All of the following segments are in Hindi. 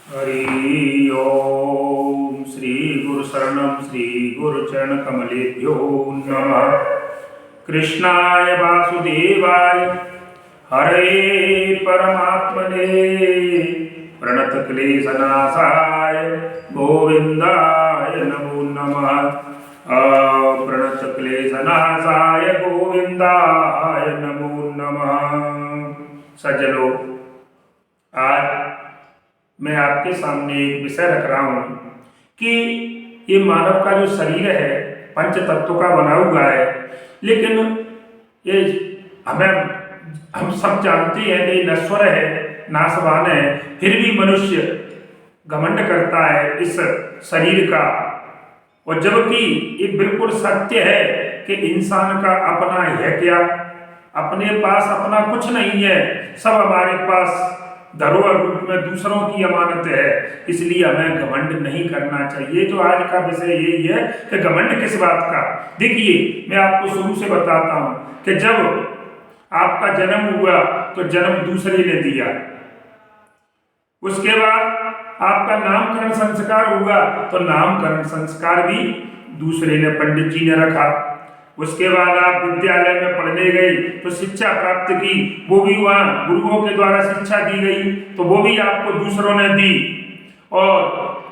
हरि ओम श्री गुरु शरणम श्री गुरु चरण कमलेभ्यो नमः। कृष्णाय वासुदेवाय हरे परमात्मने प्रणत क्लेशनाशाय गोविंदाय नमो नमः। प्रणत क्लेशनाशाय गोविंदाय नमो नमः। सज्जनों, आज मैं आपके सामने एक विषय रख रहा हूं कि ये मानव का जो शरीर है पंच तत्वों का बना हुआ है, लेकिन ये हम सब जानते हैं कि नश्वर है, नाशवान है, फिर भी मनुष्य घमंड करता है इस शरीर का। और जबकि ये बिल्कुल सत्य है कि इंसान का अपना है क्या, अपने पास अपना कुछ नहीं है, सब हमारे पास धरोहर रूप में दूसरों की अमानत है। इसलिए हमें घमंड नहीं करना चाहिए। तो आज का विषय यही है कि घमंड किस बात का। देखिए, मैं आपको शुरू से बताता हूं कि जब आपका जन्म हुआ तो जन्म दूसरे ने दिया, उसके बाद आपका नामकरण संस्कार हुआ तो नामकरण संस्कार भी दूसरे ने, पंडित जी ने रखा। उसके बाद आप विद्यालय में पढ़ने गए तो शिक्षा प्राप्त की, वो भी वहाँ गुरुओं के द्वारा शिक्षा दी गई तो वो भी आपको दूसरों ने दी। और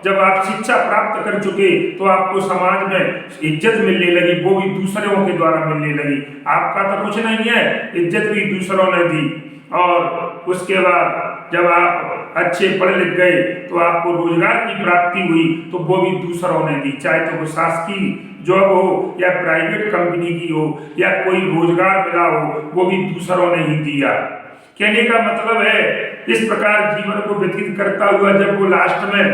जब आप शिक्षा प्राप्त कर चुके तो आपको समाज में इज्जत मिलने लगी, वो भी दूसरों के द्वारा मिलने लगी। आपका तो कुछ नहीं है, इज्जत भी दूसरों ने दी। और उसके बाद जब आप अच्छे पढ़ लिख गए तो आपको रोजगार की प्राप्ति हुई तो वो भी दूसरों ने दी, चाहे तो वो शासकीय जॉब हो या प्राइवेट कंपनी की हो या कोई रोजगार मिला हो, वो भी दूसरों ने ही दिया। कहने का मतलब है, इस प्रकार जीवन को व्यतीत करता हुआ जब वो लास्ट में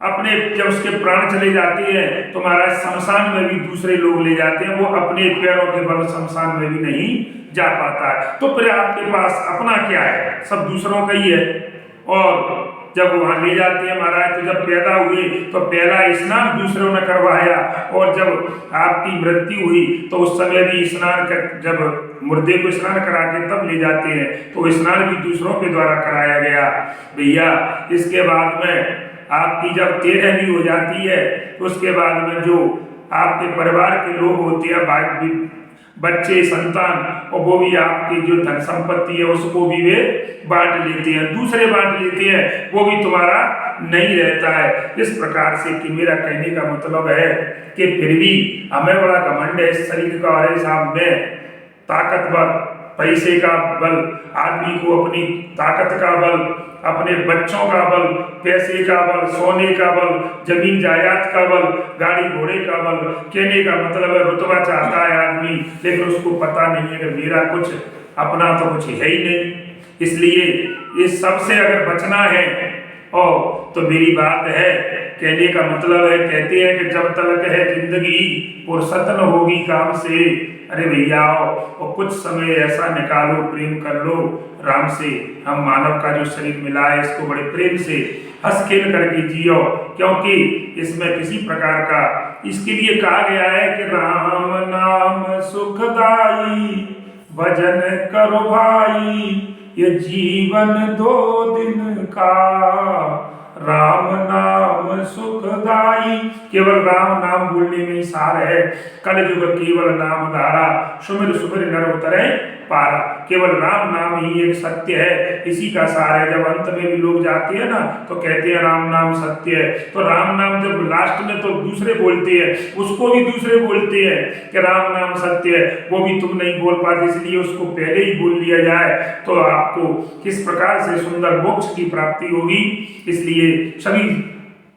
अपने, जब उसके प्राण चले जाते हैं तो महाराज शमशान में भी दूसरे लोग ले जाते हैं, वो अपने पैरों के बल शमशान में भी नहीं जा पाता है। तो फिर आपके पास अपना क्या है, सब दूसरों का ही है। और जब वहां ले जाते हैं महाराज, तो जब पैदा हुए तो पहला स्नान दूसरों ने करवाया, और जब आपकी मृत्यु हुई तो उस समय भी स्नान कर, जब मुर्दे को स्नान करा के तब ले जाते हैं तो स्नान भी दूसरों के द्वारा कराया गया भैया। इसके बाद में आपकी जब 13वीं हो जाती है तो उसके बाद में जो आपके परिवार के लोग होते हैं, भाई बच्चे, संतान, और वो भी आपकी जो धन संपत्ति है उसको भी वे बांट लेते हैं, दूसरे बांट लेते हैं, वो भी तुम्हारा नहीं रहता है। इस प्रकार से कि मेरा कहने का मतलब है कि फिर भी हमें बड़ा घमंड है इस शरीर का, और साहब में ताकतवर पैसे का बल, आदमी को अपनी ताकत का बल, अपने बच्चों का बल, पैसे का बल, सोने का बल, जमीन जायदाद का बल, गाड़ी घोड़े का बल। कहने का मतलब है रुतबा चाहता है आदमी, लेकिन उसको पता नहीं है कि मेरा कुछ अपना तो कुछ है ही नहीं। इसलिए इस सब से अगर बचना है तो मेरी बात है, कहने का मतलब है, कहते हैं कि जब तक है जिंदगी फुर्सत न होगी काम से, अरे भैया और कुछ समय ऐसा निकालो, प्रेम कर लो राम से। हम मानव का जो शरीर मिला है इसको बड़े प्रेम से हंस खेल करके जियो, क्योंकि इसमें किसी प्रकार का, इसके लिए कहा गया है कि राम नाम सुखदाई भजन करो भाई, ये जीवन 2 दिन का राम नाम सुखदाई। केवल राम नाम बोलने में ही सार है। कल युग केवल नाम धारा, सुमिर सुमिर नर उतरे पारा। केवल राम नाम ही एक सत्य है, इसी का सार है। जब अंत में भी लोग जाते हैं ना तो कहते हैं राम नाम सत्य है, तो राम नाम जब लास्ट में तो दूसरे बोलते हैं, उसको भी दूसरे बोलते हैं कि राम नाम सत्य है, वो भी तुम नहीं बोल पाते, इसलिए उसको पहले ही बोल लिया जाए तो आपको किस प्रकार से सुंदर मोक्ष की प्राप्ति होगी। इसलिए सभी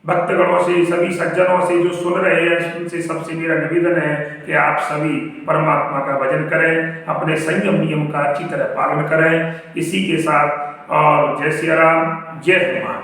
भक्तगणों से, सभी सज्जनों से जो सुन रहे हैं, उनसे सबसे मेरा निवेदन है कि आप सभी परमात्मा का भजन करें, अपने संयम नियम का अच्छी तरह पालन करें। इसी के साथ और जय श्री राम, जय हनुमान।